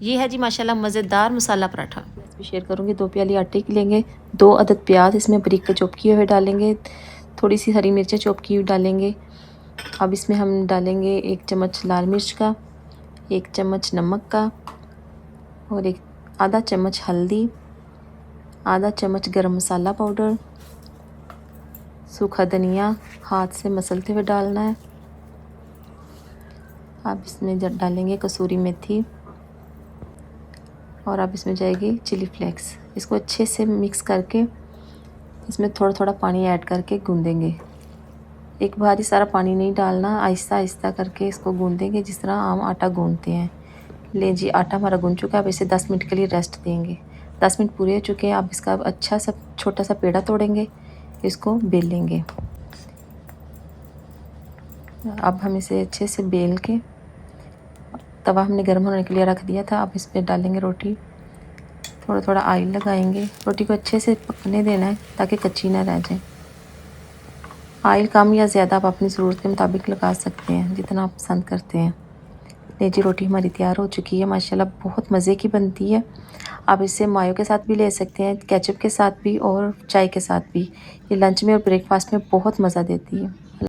ये है जी माशाल्लाह मज़ेदार मसाला पराठा। रेसिपी शेयर करूँगी। 2 प्याली आटे की लेंगे, 2 अदद प्याज इसमें बारीक के चॉप किए हुए डालेंगे, थोड़ी सी हरी मिर्चें चॉप की हुई डालेंगे। अब इसमें हम डालेंगे 1 चम्मच लाल मिर्च का, 1 चम्मच नमक का और एक आधा चम्मच हल्दी, आधा चम्मच गरम मसाला पाउडर, सूखा धनिया हाथ से मसलते हुए डालना है। अब इसमें डालेंगे कसूरी मेथी और अब इसमें जाएगी चिली फ्लेक्स। इसको अच्छे से मिक्स करके इसमें थोड़ा थोड़ा पानी ऐड करके गूंदेंगे। एक बार ही सारा पानी नहीं डालना, आहिस्ता आहिस्ता करके इसको गूंदेंगे जिस तरह आम आटा गूंदते हैं। ले जी आटा हमारा गूंद चुका है। अब इसे 10 मिनट के लिए रेस्ट देंगे। 10 मिनट पूरे हो चुके हैं। अब इसका अच्छा सा छोटा सा पेड़ा तोड़ेंगे, इसको बेल लेंगे। अब हम इसे अच्छे से बेल के, तवा हमने गर्म होने के लिए रख दिया था। अब इस पर डालेंगे रोटी, थोड़ा थोड़ा ऑयल लगाएंगे। रोटी को अच्छे से पकने देना है ताकि कच्ची ना रह जाए। ऑयल कम या ज़्यादा आप अपनी ज़रूरत के मुताबिक लगा सकते हैं, जितना आप पसंद करते हैं। ले जी रोटी हमारी तैयार हो चुकी है। माशाल्लाह बहुत मज़े की बनती है। आप इसे मायो के साथ भी ले सकते हैं, केचप के साथ भी और चाय के साथ भी। ये लंच में और ब्रेकफास्ट में बहुत मज़ा देती है।